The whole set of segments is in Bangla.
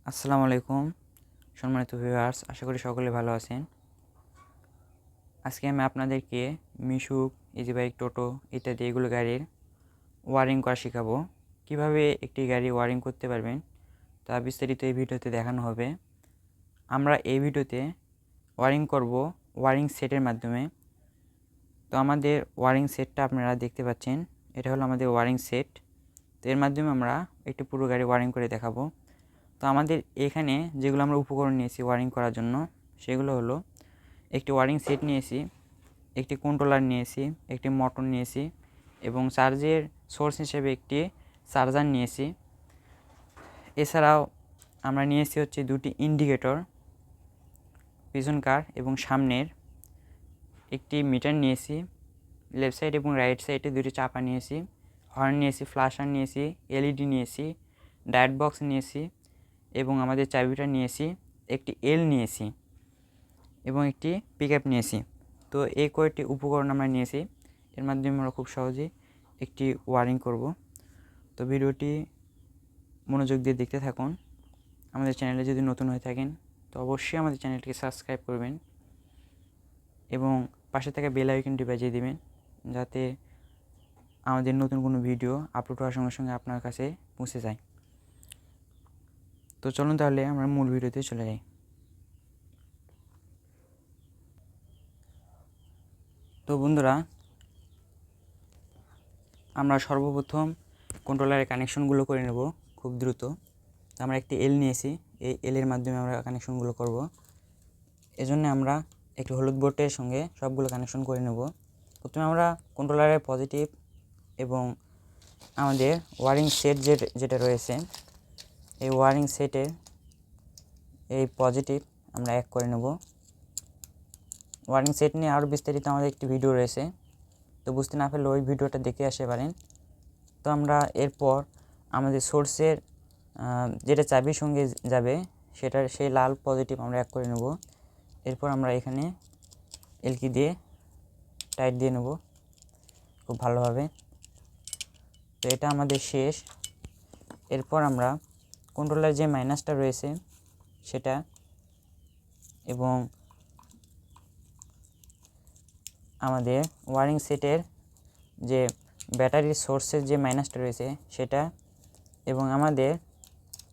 আসসালামু আলাইকুম সম্মানিত ভিউয়ার্স, আশা করি সকলে ভালো আছেন। আজকে আমি আপনাদেরকে মিশুক, ইজি বাইক, টোটো ইত্যাদি এগুলো গাড়ির ওয়ারিং করা শেখাবো। কিভাবে একটি গাড়ি ওয়ারিং করতে পারবেন তা বিস্তারিত এই ভিডিওতে দেখানো হবে। আমরা এই ভিডিওতে ওয়ারিং করব ওয়ারিং সেটের মাধ্যমে। তো আমাদের ওয়ারিং সেটটা আপনারা দেখতে পাচ্ছেন, এটা হলো আমাদের ওয়ারিং সেট। তো এর মাধ্যমে আমরা একটি পুরো গাড়ি ওয়ারিং করে দেখাবো। তো আমাদের এখানে যেগুলো আমরা উপকরণ নিয়েছি ওয়ারিং করার জন্য সেগুলো হলো একটি ওয়ারিং সেট নিয়েছি, একটি কন্ট্রোলার নিয়েছি, একটি মোটর নিয়েছি এবং চার্জের সোর্স হিসেবে একটি চার্জার নিয়েছি। এছাড়াও আমরা নিয়েছি হচ্ছে দুটি ইন্ডিকেটর, পিছনকার এবং সামনের, একটি মিটার নিয়েছি, লেফট সাইড এবং রাইট সাইডে দুটি চাপা নিয়েছি, হর্ন নিয়েছি, ফ্ল্যাশার নিয়েছি, এলইডি নিয়েছি, ডায়োড বক্স নিয়েছি এবং আমাদের চাবিটা নিয়েছি, একটি এল নিয়েছি এবং একটি পিকআপ নিয়েছি। তো এই কয়েকটি উপকরণ আমরা নিয়েছি, এর মাধ্যমে আমরা খুব সহজেই একটি ওয়ারিং করব। তো ভিডিওটি মনোযোগ দিয়ে দেখতে থাকুন। আমাদের চ্যানেলে যদি নতুন হয়ে থাকেন তো অবশ্যই আমাদের চ্যানেলটিকে সাবস্ক্রাইব করবেন এবং পাশে থাকা বেল আইকনটি বাজিয়ে দেবেন, যাতে আমাদের নতুন কোনো ভিডিও আপলোড হওয়ার সঙ্গে সঙ্গে আপনার কাছে পৌঁছে যায়। তো চলুন তাহলে আমরা মূল ভিডিওতে চলে যাই। তো বন্ধুরা, আমরা সর্বপ্রথম কন্ট্রোলারের কানেকশনগুলো করে নেব খুব দ্রুত। তো আমরা একটি এল নিয়েছি, এই এলের মাধ্যমে আমরা কানেকশনগুলো করব। এজন্য আমরা একটি হলুদ বোর্ডের সঙ্গে সবগুলো কানেকশন করে নেব। প্রথমে আমরা কন্ট্রোলারের পজিটিভ এবং আমাদের ওয়ারিং সেট যেটা রয়েছে এই ওয়ারিং সেটের এই পজিটিভ আমরা এক করে নেব। ওয়ারিং সেট নিয়ে আরও বিস্তারিত আমাদের একটি ভিডিও রয়েছে, তো বুঝতে না পারলে ওই ভিডিওটা দেখে আসতে পারেন। তো আমরা এরপর আমাদের সোর্সের যেটা চাবির সঙ্গে যাবে সেটার সেই লাল পজিটিভ আমরা এক করে নেব। এরপর আমরা এখানে এলকি দিয়ে টাইট দিয়ে নেব খুব ভালোভাবে। তো এটা আমাদের শেষ। এরপর আমরা কন্ট্রোলার যে মাইনাসটা রয়েছে সেটা এবং আমাদের ওয়ারিং সেটের যে ব্যাটারির সোর্সের যে মাইনাসটা রয়েছে সেটা এবং আমাদের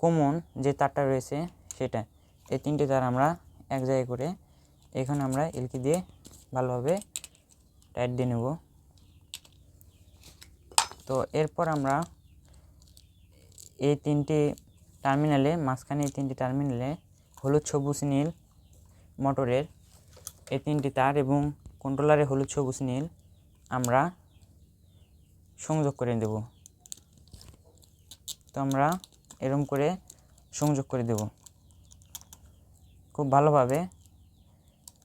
কমন যে তারটা রয়েছে সেটা, এই তিনটে তার আমরা এক জায়গায় করে এখানে আমরা এলকি দিয়ে ভালোভাবে টাইট দিয়ে নেব। তো এরপর আমরা এই তিনটি টার্মিনালে, মাঝখানে এই তিনটি টার্মিনালে হলুদ, সবুজ, নীল মোটরের এই তিনটি তার এবং কন্ট্রোলারে হলুদ, সবুজ, নীল আমরা সংযোগ করে দেব। তো আমরা এরকম করে সংযোগ করে দেব খুব ভালোভাবে।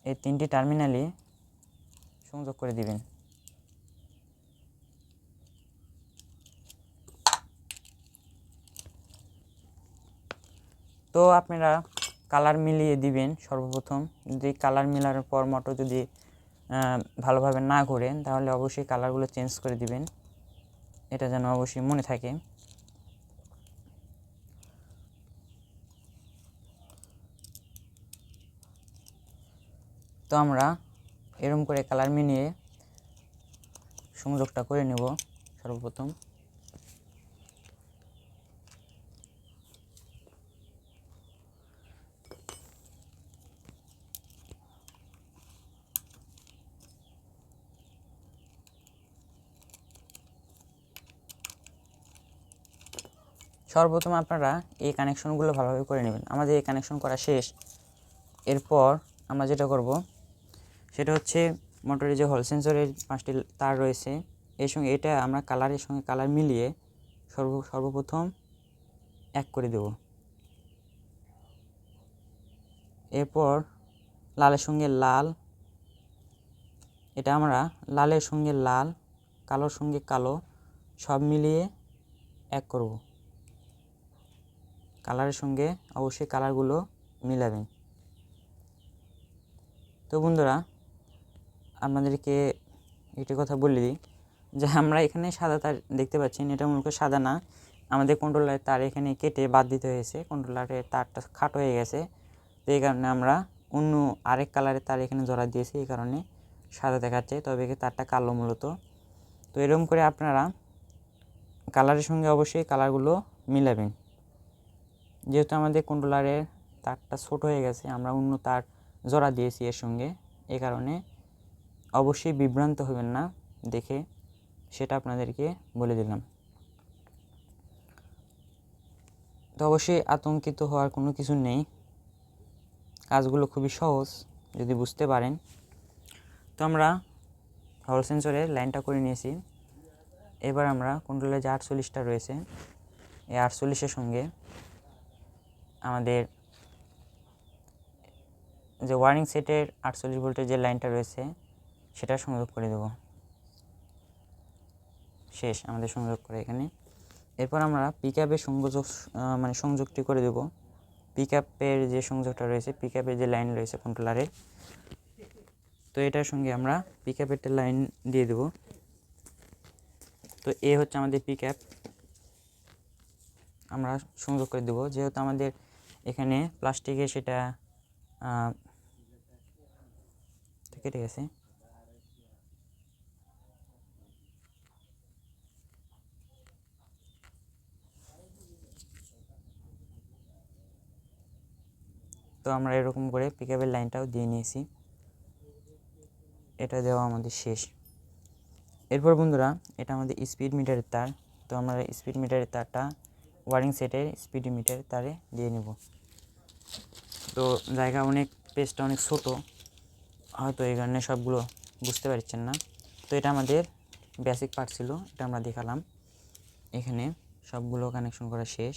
এই তিনটি টার্মিনালই সংযোগ করে দিবেন। তো আপনারা কালার মিলিয়ে দিবেন সর্বপ্রথম। যদি কালার মেলানোর পর মোটর যদি ভালোভাবে না করেন তাহলে অবশ্যই কালারগুলো চেঞ্জ করে দিবেন, এটা যেন অবশ্যই মনে থাকে। তো আমরা এরকম করে কালার মিলিয়ে সংযোগটা করে নেব সর্বপ্রথম। সর্বপ্রথম আপনারা এই কানেকশনগুলো ভালোভাবে করে নেবেন। আমাদের এই কানেকশন করা শেষ। এরপর আমরা যেটা করব সেটা হচ্ছে মোটরের যে হল সেন্সরের 5টি তার রয়েছে এর সঙ্গে এটা আমরা কালারের সঙ্গে কালার মিলিয়ে সর্বপ্রথম এক করে দেব। এরপর লালের সঙ্গে লাল, এটা আমরা লালের সঙ্গে লাল, কালোর সঙ্গে কালো সব মিলিয়ে এক করব। কালারের সঙ্গে অবশ্যই কালারগুলো মিলাবেন। তো বন্ধুরা, আপনাদেরকে একটি কথা বলে দিই যে আমরা এখানে সাদা তার দেখতে পাচ্ছেন, এটা মূলত সাদা না, আমাদের কন্ট্রোলারের তার এখানে কেটে বাদ দিতে হয়েছে, কন্ট্রোলারের তারটা খাটো হয়ে গেছে। তো এই কারণে আমরা অন্য আরেক কালারের তার এখানে জোড়া দিয়েছি, এই কারণে সাদা দেখাচ্ছে, তবে তারটা কালো মূলত। তো এরকম করে আপনারা কালারের সঙ্গে অবশ্যই কালারগুলো মিলাবেন। যেহেতু আমাদের কন্ট্রোলারের তারটা ছোট হয়ে গেছে, আমরা অন্য তার জোড়া দিয়েছি এর সঙ্গে, এই কারণে অবশ্যই বিভ্রান্ত হবেন না দেখে, সেটা আপনাদেরকে বলে দিলাম। তো অবশ্যই আতঙ্কিত হওয়ার কোনো কিছু নেই, কাজগুলো খুবই সহজ যদি বুঝতে পারেন। তো আমরা হল সেন্সরের লাইনটা করে নিয়েছি। এবার আমরা কন্ট্রোলের যে 48টা রয়েছে, এই 48-এর সঙ্গে আমাদের যে ওয়ারিং সেটের 48 ভোল্টের যে লাইনটা রয়েছে সেটা সংযোগ করে দেব। শেষ আমাদের সংযোগ করে এখানে। এরপর আমরা পিকআপের সংযোগটি করে দেব। পিকআপের যে সংযোগটা রয়েছে, পিকআপের যে লাইন রয়েছে কন্ট্রোলারের, তো এটার সঙ্গে আমরা পিকআপেরটা লাইন দিয়ে দেব। তো এ হচ্ছে আমাদের পিকআপ, আমরা সংযোগ করে দেব। যেহেতু আমাদের এখানে প্লাস্টিকে সেটা কেটে গেছে, তো আমরা এরকম করে পিকআপের লাইনটাও দিয়ে নিয়েছি। এটা দেওয়া আমাদের শেষ। এরপর বন্ধুরা, এটা আমাদের স্পিড মিটারের তার। তো আমরা স্পিড মিটারের তারটা ওয়ারিং সেটের স্পিড মিটারের তারে দিয়ে নেব। তো জায়গা অনেক, পেজটা অনেক ছোট, হয়তো এই কারণে সবগুলো বুঝতে পারছেন না। তো এটা আমাদের বেসিক পার্ট ছিল, এটা আমরা দেখালাম। এখানে সবগুলো কানেকশন করা শেষ।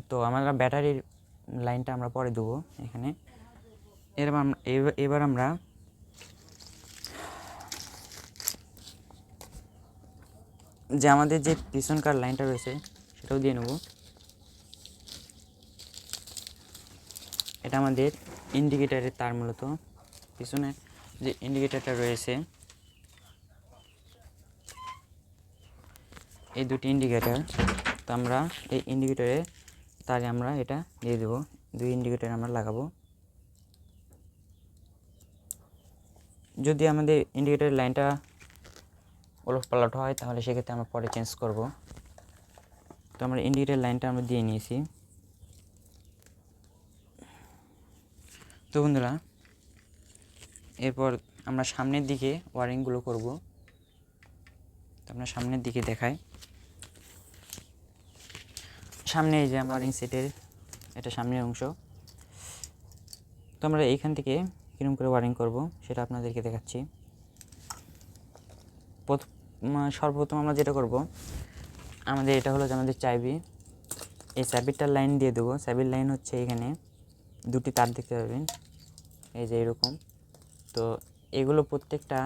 তো আমরা ব্যাটারির লাইনটা আমরা পরে দেবো এখানে। এবার আমরা যে আমাদের যে পিছনকার লাইনটা রয়েছে সেটাও দিয়ে নেব। এটা আমাদের ইন্ডিকেটারের তার, মূলত পিছনে যে ইন্ডিকেটারটা রয়েছে, এই দুটি ইন্ডিকেটার। তো আমরা এই ইন্ডিকেটারের তারে আমরা এটা দিয়ে দেব। দুই ইন্ডিকেটার আমরা লাগাবো। যদি আমাদের ইন্ডিকেটারের লাইনটা ওলটপালট হয় তাহলে সেক্ষেত্রে আমরা পরে চেঞ্জ করব। তো আমরা ইন্ডিকেটার লাইনটা আমরা দিয়ে নিয়েছি। তো বন্ধুরা, এরপর আমরা সামনের দিকে ওয়ারিংগুলো করব। তো আমরা সামনের দিকে দেখাই। সামনে এই যে ওয়ারিং সেটের এটা সামনের অংশ। তো আমরা এইখান থেকে কীরকম করে ওয়ারিং করব সেটা আপনাদেরকে দেখাচ্ছি। সর্বপ্রথম আমরা যেটা করব, আমাদের এটা হলো যে আমাদের চাবি, এই চাবিটার লাইন দিয়ে দেবো। চাবির লাইন হচ্ছে এখানে দুটি তার দেখতে পাবেন, এই যে এরকম। তো এগুলো প্রত্যেকটা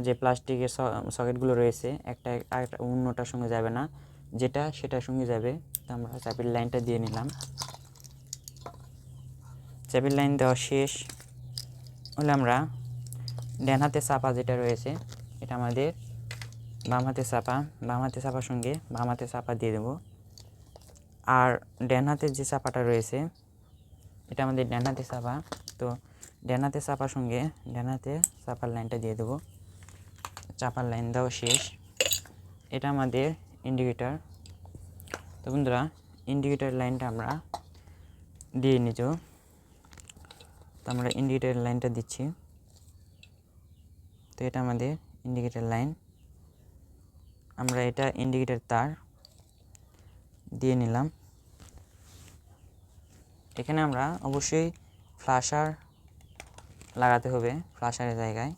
যে প্লাস্টিকের সকেটগুলো রয়েছে, একটা অন্যটার সঙ্গে যাবে না, যেটা সেটার সঙ্গে যাবে। তো আমরা চাবির লাইনটা দিয়ে নিলাম। চাবির লাইন দেওয়া শেষ হলে আমরা ডান হাতে চাপা যেটা রয়েছে, এটা আমাদের বাম হাতে চাপা, বাম হাতে চাপার সঙ্গে বাম হাতে চাপা দিয়ে দেব। আর ডান হাতের যে চাপাটা রয়েছে এটা আমাদের ডান হাতে চাপা। তো ডান হাতে চাপার সঙ্গে ডান হাতে চাপার লাইনটা দিয়ে দেব। চাপার লাইন দেওয়া শেষ। এটা আমাদের ইন্ডিকেটার। তো বন্ধুরা, ইন্ডিকেটার লাইনটা আমরা দিয়ে নিব। তো আমরা ইন্ডিকেটার লাইনটা দিচ্ছি। তো এটা আমাদের ইন্ডিকেটার লাইন, আমরা এটা ইন্ডিকেটার তার দিয়ে নিলাম। এখানে আমরা অবশ্যই ফ্ল্যাশার লাগাতে হবে ফ্ল্যাশারের জায়গায়,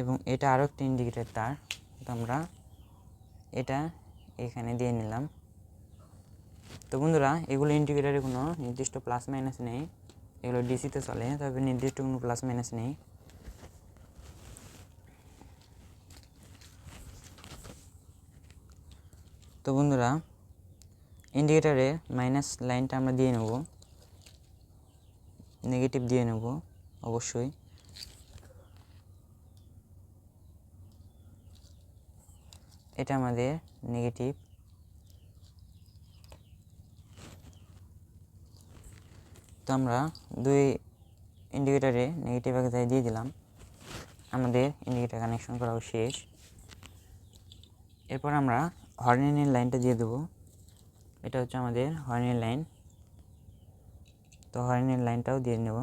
এবং এটা আরও একটি ইন্ডিকেটার তার। তো আমরা এটা এখানে দিয়ে নিলাম। তো বন্ধুরা, এগুলো ইন্ডিকেটারে কোনো নির্দিষ্ট প্লাস মাইনাস নেই, এগুলো ডিসিতে চলে, তবে নির্দিষ্ট কোনো প্লাস মাইনাস নেই। তো বন্ধুরা, ইন্ডিকেটারে মাইনাস লাইনটা আমরা দিয়ে নেব, নেগেটিভ দিয়ে নেব অবশ্যই। এটা আমাদের নেগেটিভ। তো আমরা দুই ইন্ডিকেটারে নেগেটিভ আগে দিয়ে দিলাম, আমাদের ইন্ডিকেটার কানেকশন করাও শেষ। এরপর আমরা হর্নের লাইনটা দিয়ে দেবো। এটা হচ্ছে আমাদের হর্নের লাইন। তো হর্নের লাইনটাও দিয়ে নেব।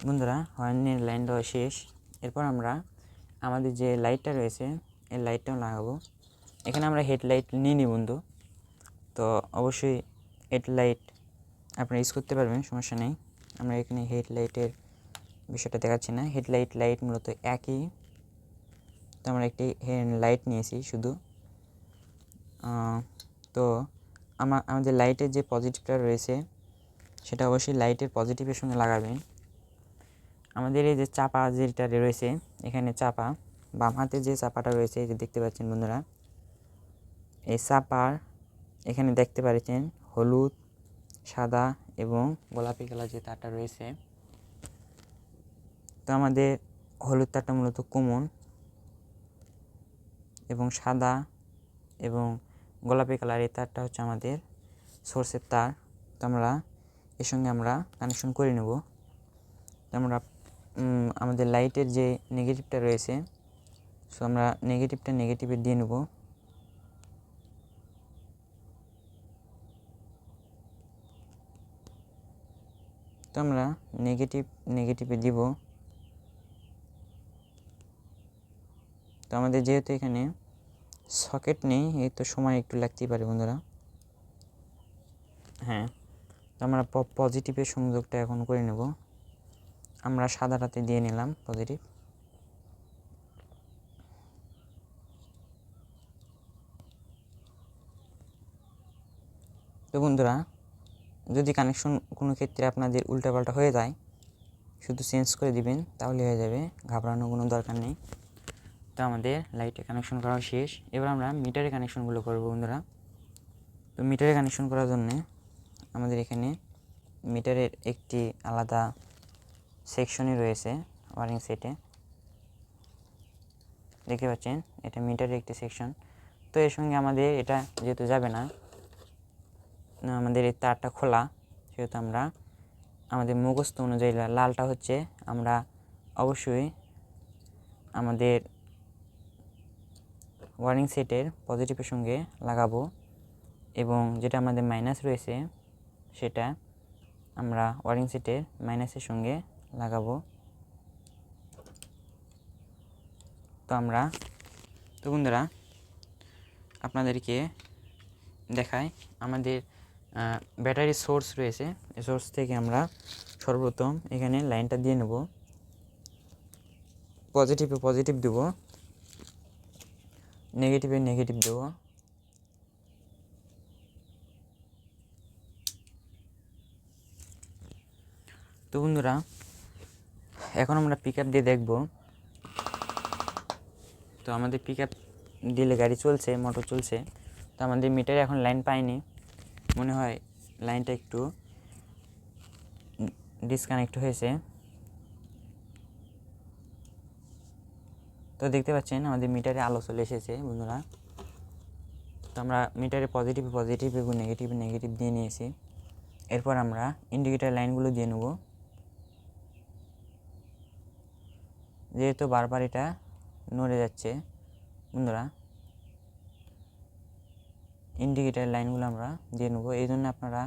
বন্ধুরা হর্নের লাইনটাও শেষ। এরপর আমরা আমাদের যে লাইটটা রয়েছে এই লাইটটাও লাগাবো। এখানে আমরা হেডলাইট নিয়ে নিই বন্ধু। তো অবশ্যই হেডলাইট আপনারা ইউজ করতে পারবেন, সমস্যা নেই। আমরা এখানে হেডলাইটের বিষয়টা দেখাচ্ছি না, লাইট মূলত একই। তো আমরা একটি লাইট নিয়েছি শুধু। তো আমাদের লাইটের যে পজিটিভটা রয়েছে সেটা অবশ্যই লাইটের পজিটিভের সঙ্গে লাগাবেন। আমাদের এই যে চাপা যেটা রয়েছে, এখানে চাপা বাম হাতে যে চাপাটা রয়েছে এই যে দেখতে পাচ্ছেন বন্ধুরা, এই চাপার এখানে দেখতে পাচ্ছেন হলুদ, সাদা এবং গোলাপি কালার যে তারটা রয়েছে। তো আমাদের হলুদ তারটা মূলত কমন এবং সাদা এবং গোলাপি কালারের তারটা হচ্ছে আমাদের সোর্সের তার। তো আমরা এর সঙ্গে আমরা কানেকশন করে নেব। তো আমরা আমাদের লাইটের যে নেগেটিভটা রয়েছে, সো আমরা নেগেটিভটা নেগেটিভে দিয়ে নেব। তো আমরা নেগেটিভে দিব। তো আমাদের যেহেতু এখানে সকেট নেই, এই তো সময় একটু লাগতেই পারে বন্ধুরা। হ্যাঁ, তো আমরা পজিটিভের সংযোগটা এখন করে নেব। আমরা সাদাটাতে দিয়ে নিলাম পজিটিভ। তো বন্ধুরা যদি কানেকশন কোনো ক্ষেত্রে আপনাদের উল্টাপাল্টা হয়ে যায়, শুধু চেঞ্জ করে দিবেন তাহলে হয়ে যাবে, ঘাবড়ানোর কোনো দরকার নেই। তো আমাদের লাইটের কানেকশন করা শেষ। এবার আমরা মিটারের কানেকশনগুলো করব বন্ধুরা। তো মিটারের কানেকশন করার জন্য আমাদের এখানে মিটারের একটি আলাদা সেকশনই রয়েছে ওয়ারিং সেটে, দেখতে পাচ্ছেন এটা মিটারের একটি সেকশন। তো এর সঙ্গে আমাদের এটা যেহেতু যাবে না, আমাদের এই তারটা খোলা, সেহেতু আমরা আমাদের মুখস্থ অনুযায়ী লালটা হচ্ছে আমরা অবশ্যই আমাদের ওয়ারিং সেটের পজিটিভের সঙ্গে লাগাবো এবং যেটা আমাদের মাইনাস রয়েছে সেটা আমরা ওয়ারিং সেটের মাইনাসের সঙ্গে লাগাবো। তো বন্ধুরা আপনাদেরকে দেখাই, আমাদের ব্যাটারি সোর্স রয়েছে, এই সোর্স থেকে আমরা সর্বপ্রথম এখানে লাইনটা দিয়ে নেব। পজিটিভে পজিটিভ দেব, নেগেটিভে নেগেটিভ দেব। তো বন্ধুরা এখন আমরা পিক আপ দিয়ে দেখব। তো আমাদের পিক আপ দিলে গাড়ি চলছে, মোটর চলছে। তো আমাদের মিটারে এখন লাইন পাইনি, মনে হয় লাইনটা একটু ডিসকানেক্ট হয়েছে। তো দেখতে পাচ্ছেন আমাদের মিটারে আলো চলে এসেছে বন্ধুরা। তো আমরা মিটারে পজিটিভ এবং নেগেটিভ দিয়ে নিয়েছি। এরপর আমরা ইন্ডিকেটার লাইনগুলো দিয়ে নেব। যেহেতু বারবার এটা নড়ে যাচ্ছে বন্ধুরা, ইন্ডিকেটার লাইনগুলো আমরা দিয়ে নেব। এই জন্য আপনারা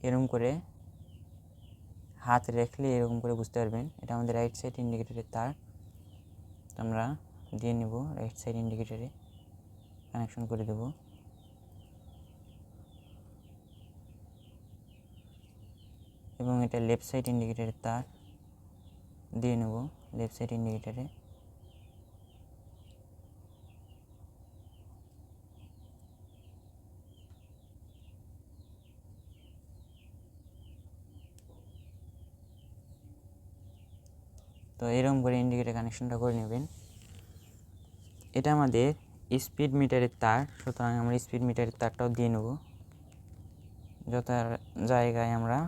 এরকম করে হাত রাখলে এরকম করে বুঝতে পারবেন এটা আমাদের রাইট সাইড ইন্ডিকেটরের তার। তো আমরা দিয়ে নেব, রাইট সাইড ইন্ডিকেটরে কানেকশন করে দেব। এবং এটা লেফট সাইড ইন্ডিকেটরের তার দিয়ে নেব লেফট সাইড ইন্ডিকেটরে। তো এরকম করে ইন্ডিকেটর কানেকশনটা করে নেবেন। এটা আমাদের স্পিড মিটারের তার, সুতরাং আমরা স্পিড মিটারের তারটাও দিয়ে নেব। যত জায়গায় আমরা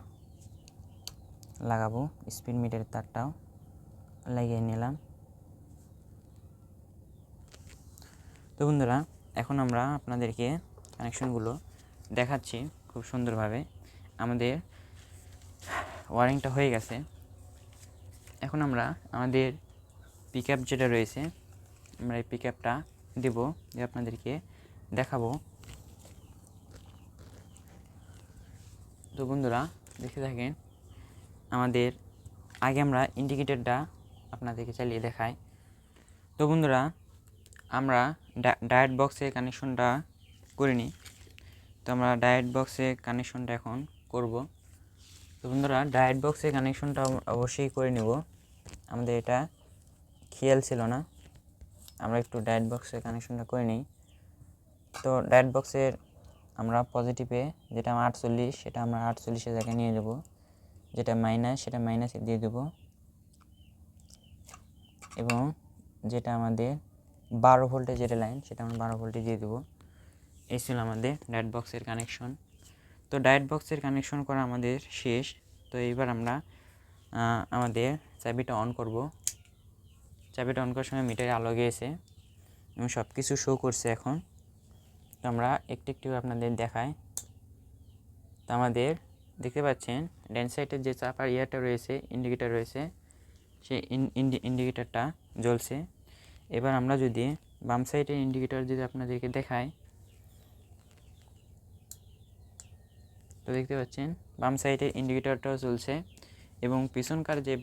লাগাবো স্পিড মিটারের তারটাও। লাগিয়ে নিলাম। তো বন্ধুরা এখন আমরা আপনাদেরকে কানেকশনগুলো দেখাচ্ছি খুব সুন্দরভাবে। আমাদের ওয়ারিংটা হয়ে গেছে। এখন আমরা আমাদের পিকআপ যেটা রয়েছে, আমরা এই পিকআপটা দেব, দিয়ে আপনাদেরকে দেখাবো। তো বন্ধুরা দেখতে থাকেন। আমাদের আগে আমরা ইন্ডিকেটরটা আপনাদেরকে চালিয়ে দেখাই। তো বন্ধুরা আমরা ডায়েট বক্সে কানেকশনটা করিনি, তো আমরা ডায়েট বক্সে কানেকশনটা এখন করব। তো বন্ধুরা ডায়েট বক্সে কানেকশনটা অবশ্যই করে নেব, আমাদের এটা খেয়াল ছিল না। আমরা একটু ডায়েট বক্সে কানেকশনটা করে নিই। তো ডায়েট বক্সের আমরা পজিটিভে যেটা 48 সেটা আমরা 48-এর জায়গায় নিয়ে যাব, যেটা মাইনাস সেটা মাইনাসে দিয়ে দেব, এবং যেটা আমাদের 12 ভোল্টের যেটা লাইন সেটা আমরা 12 ভোল্টে দিয়ে দেবো। এই ছিল আমাদের ডায়েট বক্সের কানেকশন। তো ডায়েট বক্সের কানেকশন করা আমাদের শেষ। তো এইবার আমরা আমাদের চাবিটা অন করব। চাবিটা অন করার সময় মিটারে আলো গিয়েছে এবং সব কিছু শো করছে এখন। তো আমরা একটু একটু আপনাদের দেখাই। তো আমাদের দেখতে পাচ্ছেন ডান সাইডের যে চাপার ইয়ারটা রয়েছে, ইন্ডিকেটর রয়েছে, সেই ইন্ডিকেটরটা জ্বলছে। এবার আমরা যদি বাম সাইডের ইন্ডিকেটর যদি আপনাদেরকে দেখাই, তো দেখতে পাচ্ছেন বাম সাইডের ইন্ডিকেটরটাও জ্বলছে এবং পিছনকার যে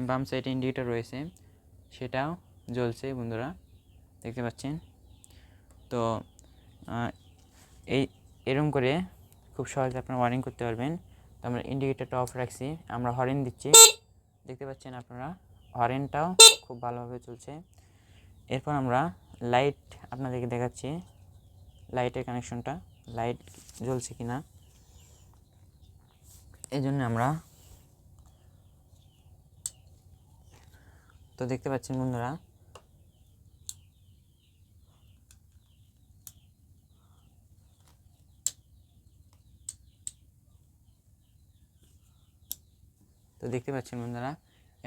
বাম সাইডে ইন্ডিকেটর রয়েছে সেটাও জ্বলছে বন্ধুরা, দেখতে পাচ্ছেন। তো এরকম করে খুব সহজে আপনারা ওয়ারিং করতে পারবেন। তো আমরা ইন্ডিকেটরটা অফ রাখছি, আমরা হর্ন দিচ্ছি, দেখতে পাচ্ছেন আপনারা হর্নটাও খুব ভালোভাবে চলছে। এরপর আমরা লাইট আপনাদেরকে দেখাচ্ছি, লাইটের কানেকশনটা, লাইট জ্বলছে কিনা। এই জন্য আমরা তো দেখতে পাচ্ছেন বন্ধুরা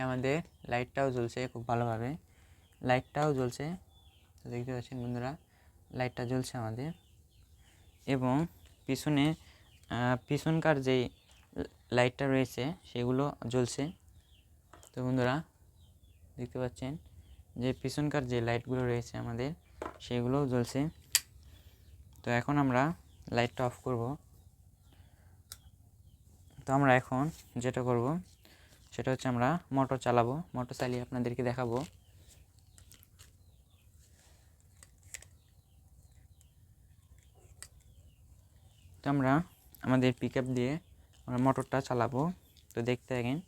আমাদের লাইটটাও জ্বলছে খুব ভালোভাবে, লাইটটাও জ্বলছে। তো দেখতে পাচ্ছেন বন্ধুরা লাইটটা জ্বলছে আমাদের, এবং পিছনকার যে লাইটটা রয়েছে সেগুলো জ্বলছে। তো বন্ধুরা দেখতে পাচ্ছেন যে পিছনকার যে লাইটগুলো রয়েছে আমাদের সেগুলোও জ্বলছে। তো এখন আমরা লাইটটা অফ করব। তো আমরা এখন যেটা করব সেটা হচ্ছে আমরা মোটর চালাবো, মোটর চালিয়ে আপনাদেরকে দেখাবো। তো আমরা আমাদের পিকআপ দিয়ে আমরা মোটরটা চালাবো, তো দেখতে থাকেন।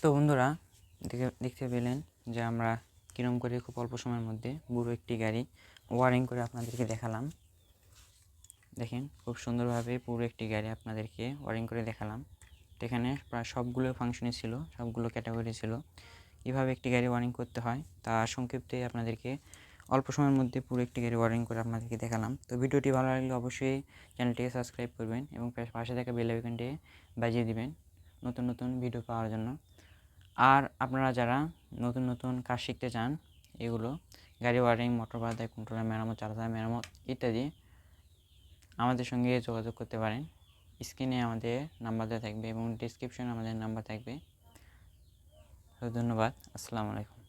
তো বন্ধুরা দেখতে পেলেন যে আমরা কিরম করে খুব অল্প সময়ের মধ্যে পুরো একটি গাড়ি ওয়ারিং করে আপনাদেরকে দেখালাম। দেখেন খুব সুন্দরভাবে পুরো একটি গাড়ি আপনাদেরকে ওয়ারিং করে দেখালাম। তো এখানে প্রায় সবগুলো ফাংশনে ছিল, সবগুলো ক্যাটাগরি ছিল। কীভাবে একটি গাড়ি ওয়ারিং করতে হয় তা সংক্ষিপ্তে আপনাদেরকে অল্প সময়ের মধ্যে পুরো একটি গাড়ি ওয়ারিং করে আপনাদেরকে দেখালাম। তো ভিডিওটি ভালো লাগলে অবশ্যই চ্যানেলটিকে সাবস্ক্রাইব করবেন এবং পাশে থাকা বেল আইকনটি বাজিয়ে দিবেন নতুন নতুন ভিডিও পাওয়ার জন্য। আর আপনারা যারা নতুন নতুন কাজ শিখতে চান, এগুলো গাড়ি ওয়ারিং, মোটর বাদাই, কন্ট্রোলার মেরামত, চার্জার মেরামত ইত্যাদি, আমাদের সঙ্গে যোগাযোগ করতে পারেন। স্ক্রিনে আমাদের নাম্বার দেওয়া থাকবে এবং ডিসক্রিপশনে আমাদের নাম্বার থাকবে। তো ধন্যবাদ, আসসালামু আলাইকুম।